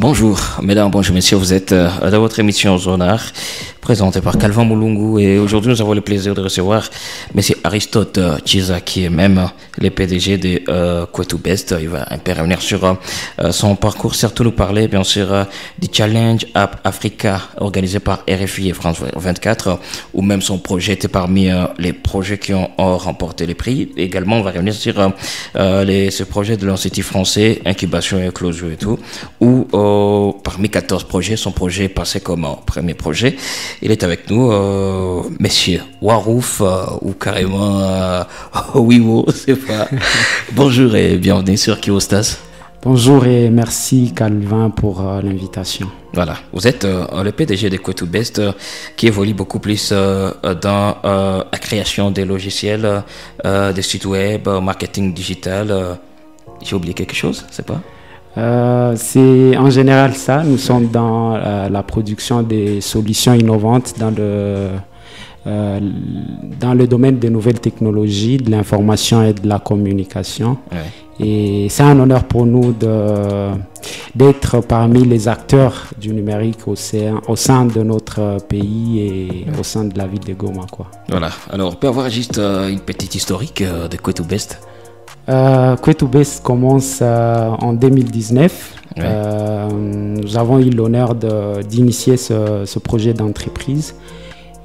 Bonjour, mesdames, bonjour, messieurs, vous êtes dans votre émission Zonar, présentée par Calvin Moulungu, et aujourd'hui nous avons le plaisir de recevoir monsieur Aristote Chiza, qui est même le PDG de Kwetu-Best. Il va intervenir sur son parcours, surtout nous parler bien sûr du Challenge App Africa organisé par RFI et France 24, ou même son projet était parmi les projets qui ont remporté les prix. Et également, on va revenir sur ce projet de l'Institut français, incubation et closure et tout, où parmi 14 projets, son projet est passé comme premier projet. Il est avec nous, monsieur Warouf, ou carrément Wiwo, c'est pas. Bonjour et bienvenue sur Kiostas. Bonjour et merci Calvin pour l'invitation. Voilà, vous êtes le PDG de Kwetu-Best qui évolue beaucoup plus dans la création des logiciels, des sites web, marketing digital. J'ai oublié quelque chose, c'est pas? C'est en général ça. Nous sommes dans la production des solutions innovantes dans le domaine des nouvelles technologies, de l'information et de la communication. Ouais. Et c'est un honneur pour nous d'être parmi les acteurs du numérique au sein de notre pays et au sein de la ville de Goma, quoi. Voilà. Alors, on peut avoir juste une petite historique de Kwetu-Best. Kwetu-Best commence en 2019. Ouais. Nous avons eu l'honneur d'initier ce projet d'entreprise.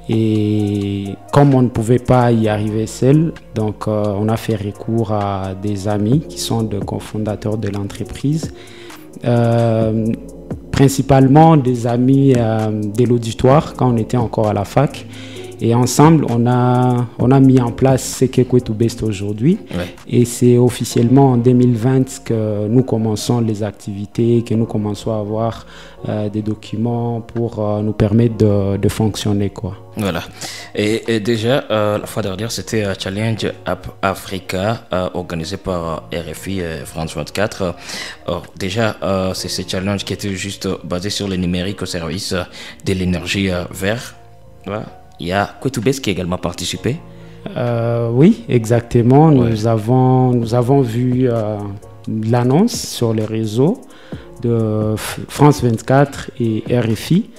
Et comme on ne pouvait pas y arriver seul, donc on a fait recours à des amis qui sont de cofondateurs de l'entreprise. Principalement des amis de l'auditoire quand on était encore à la fac. Et ensemble, on a mis en place ce qu'est Kwetu-Best aujourd'hui. Ouais. Et c'est officiellement en 2020 que nous commençons les activités, que nous commençons à avoir des documents pour nous permettre de fonctionner, quoi. Voilà. Et déjà, la fois dernière, c'était Challenge App Africa, organisé par RFI et France 24. Déjà, c'est ce challenge qui était juste basé sur le numérique au service de l'énergie verte. Voilà. Il y a Kwetu-Best qui a également participé. Oui, exactement. Ouais. Nous avons vu l'annonce sur les réseaux de France 24 et RFI.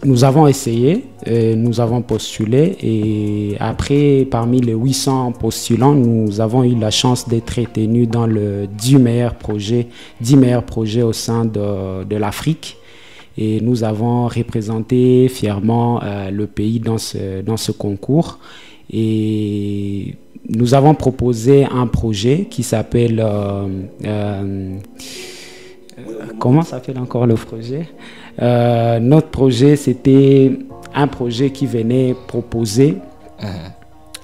Nous avons essayé, nous avons postulé et après, parmi les 800 postulants, nous avons eu la chance d'être retenus dans le 10 meilleurs projets au sein de l'Afrique. Et nous avons représenté fièrement le pays dans ce concours. Et nous avons proposé un projet qui s'appelle... comment s'appelle encore le projet? Notre projet, c'était un projet qui venait proposer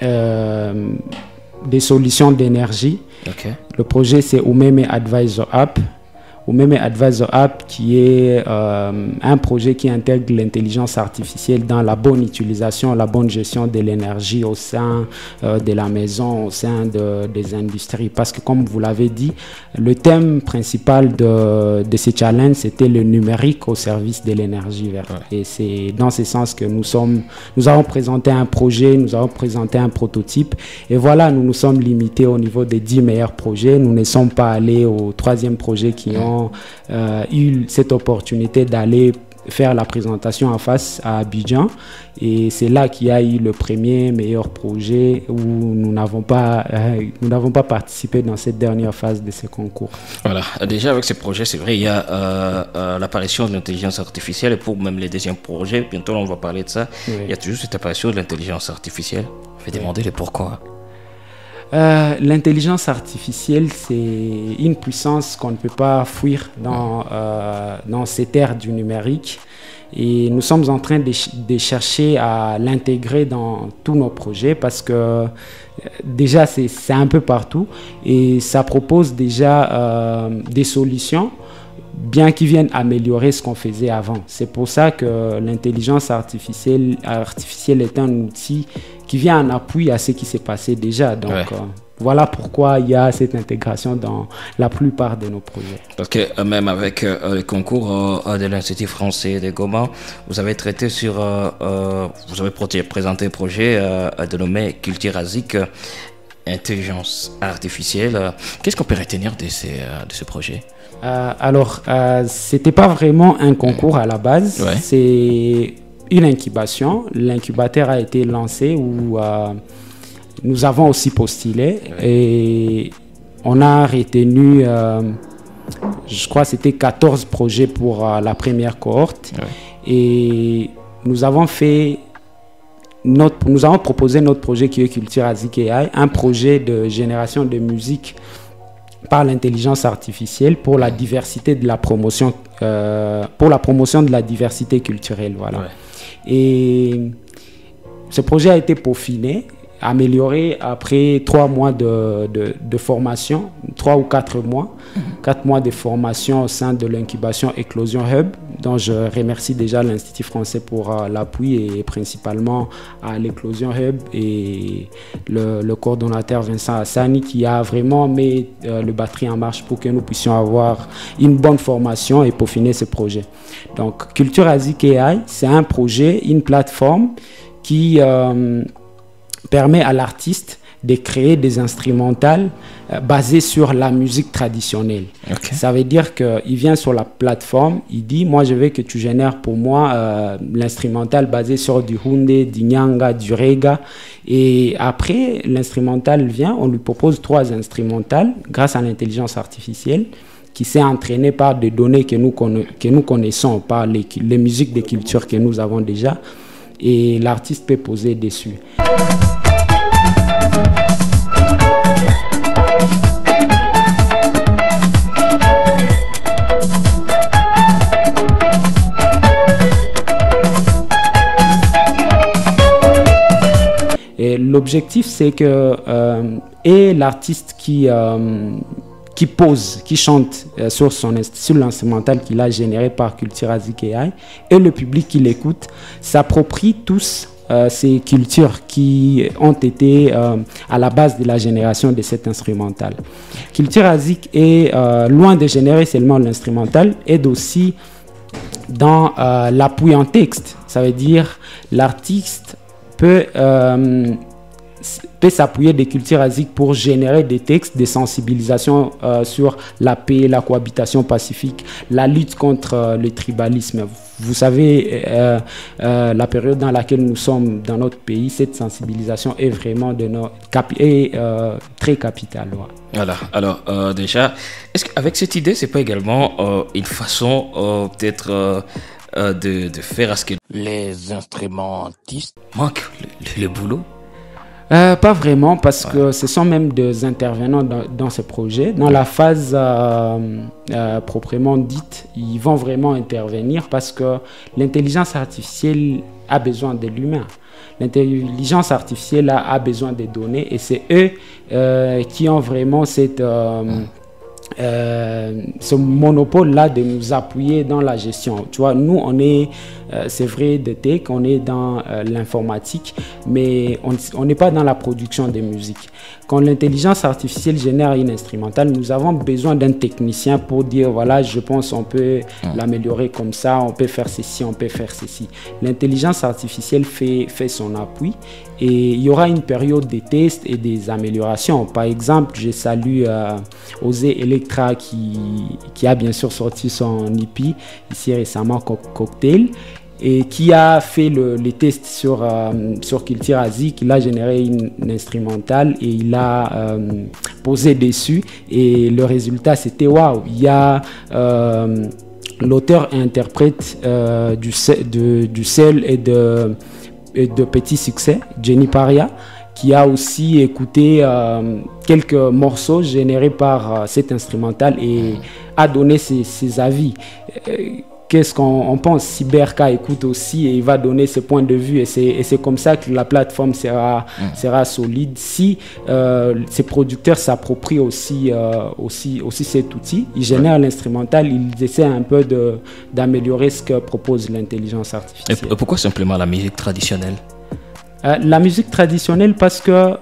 des solutions d'énergie. Okay. Le projet, c'est Umeme Advisor App. Umeme Advisor App, qui est un projet qui intègre l'intelligence artificielle dans la bonne utilisation, la bonne gestion de l'énergie au sein de la maison, au sein des industries. Parce que comme vous l'avez dit, le thème principal de ces challenges, c'était le numérique au service de l'énergie verte. Ouais. Et c'est dans ce sens que nous avons présenté un projet, nous avons présenté un prototype. Et voilà, nous nous sommes limités au niveau des 10 meilleurs projets. Nous ne sommes pas allés au 3e projet qui ont eu cette opportunité d'aller faire la présentation en face à Abidjan, et c'est là qu'il y a eu le premier meilleur projet où nous n'avons pas participé dans cette dernière phase de ce concours. Voilà, déjà avec ce projet, c'est vrai, il y a l'apparition de l'intelligence artificielle, et pour même les deuxièmes projets, bientôt on va parler de ça, oui. Il y a toujours cette apparition de l'intelligence artificielle. Je vais demander le pourquoi. L'intelligence artificielle, c'est une puissance qu'on ne peut pas fuir dans cette ère du numérique. Et nous sommes en train de chercher à l'intégrer dans tous nos projets parce que déjà, c'est un peu partout. Et ça propose déjà des solutions, bien qu'ils viennent améliorer ce qu'on faisait avant. C'est pour ça que l'intelligence artificielle est un outil qui vient en appui à ce qui s'est passé déjà. Donc, ouais. Voilà pourquoi il y a cette intégration dans la plupart de nos projets. Parce que même avec le concours de l'Institut français de Goma, vous avez traité sur, vous avez présenté un projet dénommé Culturazic, intelligence artificielle. Qu'est-ce qu'on peut retenir de ce projet? C'était pas vraiment un concours à la base, c'est une incubation. L'incubateur a été lancé où nous avons aussi postulé et on a retenu, je crois que c'était 14 projets pour la première cohorte. Et nous avons proposé notre projet qui est Culture Azik AI, un projet de génération de musique par l'intelligence artificielle pour la diversité de la promotion, pour la promotion de la diversité culturelle, voilà. Et ce projet a été peaufiné, amélioré après 3 mois de formation, 3 ou 4 mois, 4 mois de formation au sein de l'incubation Éclosion Hub, dont je remercie déjà l'Institut français pour l'appui et principalement à l'Éclosion Hub et le coordonnateur Vincent Hassani qui a vraiment mis le batterie en marche pour que nous puissions avoir une bonne formation et peaufiner ce projet. Donc Culture Azik AI, c'est un projet, une plateforme qui permet à l'artiste de créer des instrumentales basées sur la musique traditionnelle. Ça veut dire qu'il vient sur la plateforme, il dit, moi je veux que tu génères pour moi l'instrumental basé sur du Houndé, du Nyanga, du Rega. Et après, l'instrumental vient, on lui propose 3 instrumentales grâce à l'intelligence artificielle qui s'est entraînée par des données que nous connaissons, par les musiques de culture que nous avons déjà. Et l'artiste peut poser dessus. L'objectif, c'est que l'artiste qui pose, qui chante sur l'instrumental qu'il a généré par Culture Azik AI et le public qui l'écoute s'approprie tous ces cultures qui ont été à la base de la génération de cet instrumental. Culture Azik est loin de générer seulement l'instrumental, aide aussi dans l'appui en texte. Ça veut dire l'artiste peut s'appuyer des Cultures Azik pour générer des textes de sensibilisation sur la paix, la cohabitation pacifique, la lutte contre le tribalisme. Vous savez, la période dans laquelle nous sommes dans notre pays, cette sensibilisation est vraiment très capitale. Voilà. Alors, déjà, est-ce qu'avec cette idée, c'est pas également une façon peut-être de faire à ce que les instrumentistes manquent le boulot? Pas vraiment, parce que ce sont même des intervenants dans ce projet. Dans la phase proprement dite, ils vont vraiment intervenir parce que l'intelligence artificielle a besoin de l'humain. L'intelligence artificielle a besoin des données et c'est eux qui ont vraiment ce monopole-là de nous appuyer dans la gestion. Tu vois, nous, on est, c'est vrai, de tech, on est dans l'informatique, mais on n'est pas dans la production de musique. Quand l'intelligence artificielle génère une instrumentale, nous avons besoin d'un technicien pour dire, voilà, je pense on peut l'améliorer comme ça, on peut faire ceci, on peut faire ceci. L'intelligence artificielle fait son appui et il y aura une période de tests et des améliorations. Par exemple, je salue Osé Electra qui a bien sûr sorti son EP ici récemment, Cocktail, et qui a fait les tests sur Culture Azik. Il a généré une instrumentale et il a posé dessus et le résultat c'était waouh. Il y a l'auteur et interprète du Seul et de Petit Succès, Jenny Paria, qui a aussi écouté quelques morceaux générés par cet instrumental et a donné ses avis. Qu'est-ce qu'on pense? Cyberka écoute aussi et il va donner ses points de vue et c'est comme ça que la plateforme sera solide. Si ces producteurs s'approprient aussi cet outil, ils génèrent l'instrumental, ils essaient un peu d'améliorer ce que propose l'intelligence artificielle. Et pourquoi simplement la musique traditionnelle? La musique traditionnelle parce que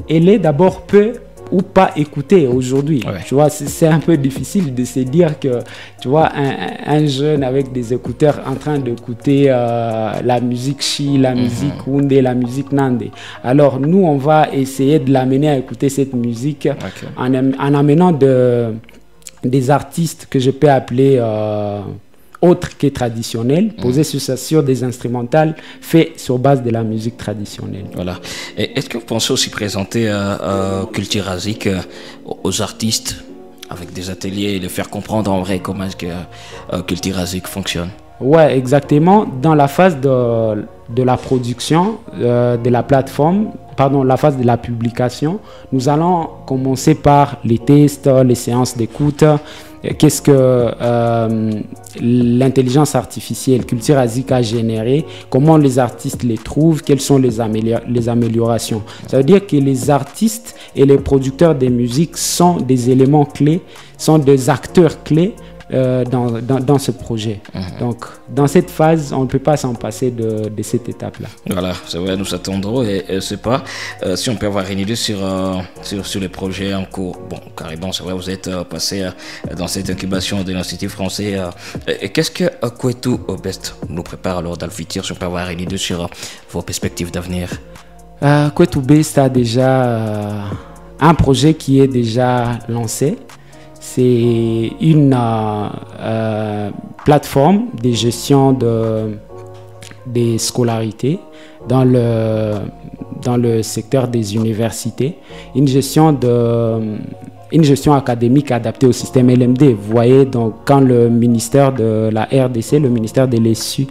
elle est d'abord peu ou pas écouter aujourd'hui. Tu vois, c'est un peu difficile de se dire que, tu vois, un jeune avec des écouteurs en train d'écouter la musique Chi, la musique Houndé, la musique Nandé. Alors, nous, on va essayer de l'amener à écouter cette musique en amenant des artistes que je peux appeler autres que traditionnels, posés sur des instrumentales faits sur base de la musique traditionnelle. Voilà. Et est-ce que vous pensez aussi présenter Culturazik aux artistes avec des ateliers et les faire comprendre en vrai comment est-ce que Culturazik fonctionne? Ouais, exactement. Dans la phase de la production de la plateforme, la phase de la publication, nous allons commencer par les tests, les séances d'écoute. Qu'est-ce que l'intelligence artificielle Culturazik a généré, comment les artistes les trouvent, quelles sont les améliorations. Ça veut dire que les artistes et les producteurs de musique sont des éléments clés, sont des acteurs clés dans ce projet. Donc, dans cette phase, on ne peut pas s'en passer de cette étape-là. Voilà, c'est vrai, nous attendrons et je ne sais pas si on peut avoir une idée sur les projets en cours. Bon, carrément, c'est vrai, vous êtes passé dans cette incubation de l'Institut français. Et qu'est-ce que Kwetu Best nous prépare alors dans le futur, si on peut avoir une idée sur vos perspectives d'avenir? Kwetu Best a déjà un projet qui est déjà lancé. C'est une plateforme de gestion des scolarités dans le secteur des universités. Une gestion académique adaptée au système LMD. Vous voyez, donc, quand le ministère de la RDC, le ministère de l'ESU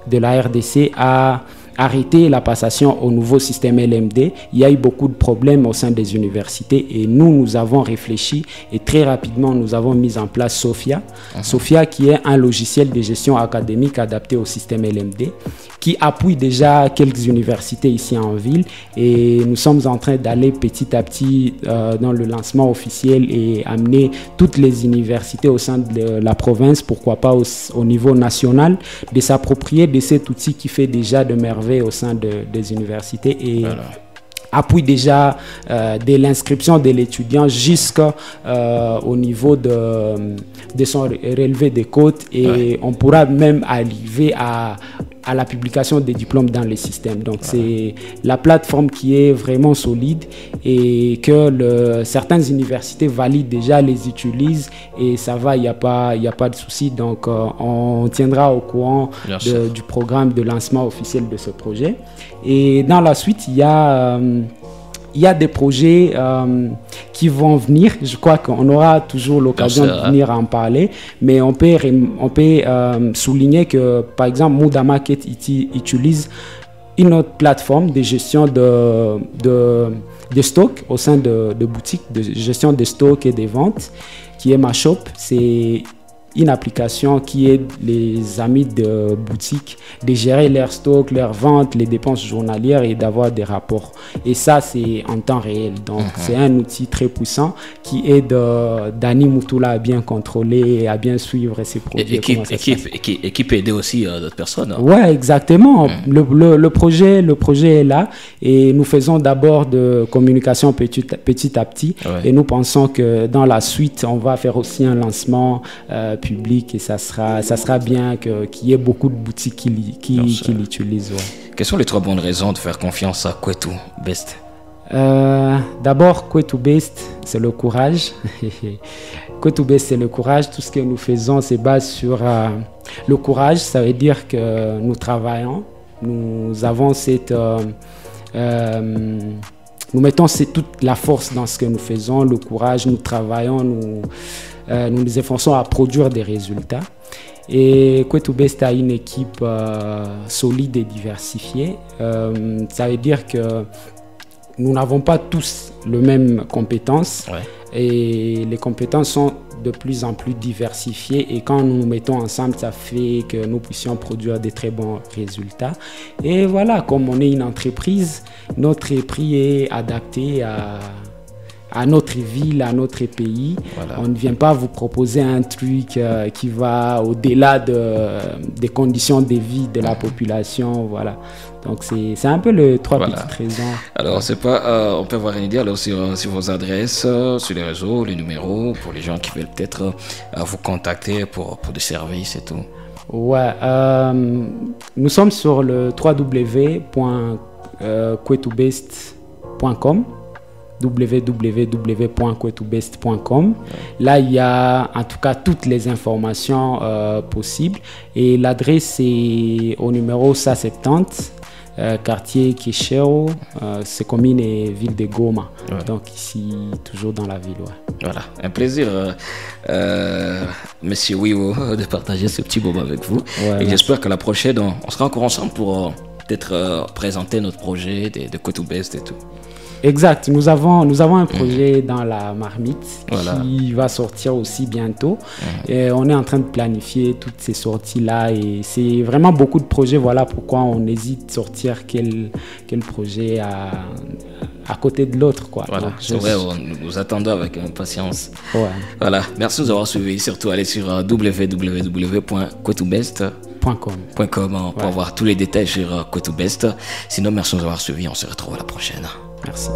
de la RDC a arrêter la passation au nouveau système LMD, il y a eu beaucoup de problèmes au sein des universités et nous avons réfléchi et très rapidement nous avons mis en place Sophia. Sophia qui est un logiciel de gestion académique adapté au système LMD qui appuie déjà quelques universités ici en ville et nous sommes en train d'aller petit à petit dans le lancement officiel et amener toutes les universités au sein de la province, pourquoi pas au niveau national, de s'approprier de cet outil qui fait déjà de merveilles au sein des universités et appuie déjà de l'inscription de l'étudiant jusqu'au niveau de son relevé des cotes et on pourra même arriver à la publication des diplômes dans les systèmes. Donc c'est la plateforme qui est vraiment solide et que certaines universités valident déjà, les utilisent et ça va, il n'y a pas de souci. Donc on tiendra au courant du programme de lancement officiel de ce projet. Et dans la suite, il y a des projets qui vont venir. Je crois qu'on aura toujours l'occasion de venir en parler. Mais on peut souligner que, par exemple, Muda Market utilise une autre plateforme de gestion de stock au sein de boutiques, de gestion de stock et des ventes, qui est MaShop. C'est une application qui aide les amis de boutique de gérer leur stock, leurs ventes, les dépenses journalières et d'avoir des rapports. Et ça, c'est en temps réel. Donc, c'est un outil très puissant qui aide Dani Moutoula à bien contrôler et à bien suivre ses produits. Et qui peut aider aussi d'autres personnes. Oui, exactement. Le projet est là et nous faisons d'abord de communication petit à petit. Et nous pensons que dans la suite, on va faire aussi un lancement public et ça sera bien qu'il y ait beaucoup de boutiques qui l'utilisent. Quelles sont les 3 bonnes raisons de faire confiance à Kwetu Best? D'abord, Kwetu Best, c'est le courage. Kwetu Best, c'est le courage. Tout ce que nous faisons se base sur le courage. Ça veut dire que nous travaillons, nous avons nous mettons toute la force dans ce que nous faisons, le courage, nous travaillons, nous nous efforçons à produire des résultats. Et Kwetu Best a une équipe solide et diversifiée. Ça veut dire que nous n'avons pas tous les mêmes compétences et les compétences sont de plus en plus diversifiées et quand nous nous mettons ensemble, ça fait que nous puissions produire des très bons résultats. Et voilà, comme on est une entreprise, notre prix est adapté à notre ville, à notre pays. On ne vient pas vous proposer un truc qui va au-delà des conditions de vie de la population. Voilà. Donc c'est un peu les 3 petites raisons. Alors c'est pas, on peut avoir une idée alors sur vos adresses, sur les réseaux, les numéros pour les gens qui veulent peut-être vous contacter pour des services et tout. Ouais, nous sommes sur le www.kwetubest.com. www.quetoubest.com. Là, il y a en tout cas toutes les informations possibles. Et l'adresse est au numéro 170. Quartier Kishero, c'est commune et ville de Goma. Ouais. Donc ici, toujours dans la ville. Ouais. Voilà, un plaisir, Monsieur Wiwo, de partager ce petit moment avec vous. Ouais, et j'espère que la prochaine, on sera encore ensemble pour peut-être présenter notre projet de Quetoubest et tout. Exact, nous avons un projet dans la marmite qui va sortir aussi bientôt. Et on est en train de planifier toutes ces sorties-là et c'est vraiment beaucoup de projets. Voilà pourquoi on hésite à sortir quel projet à côté de l'autre. Voilà, c'est vrai, nous attendons avec impatience. Ouais. Voilà, merci de nous avoir suivis. Surtout, allez sur www.quetoubest.com pour avoir tous les détails sur Quetoubest. Sinon, merci de nous avoir suivis. On se retrouve à la prochaine. Merci.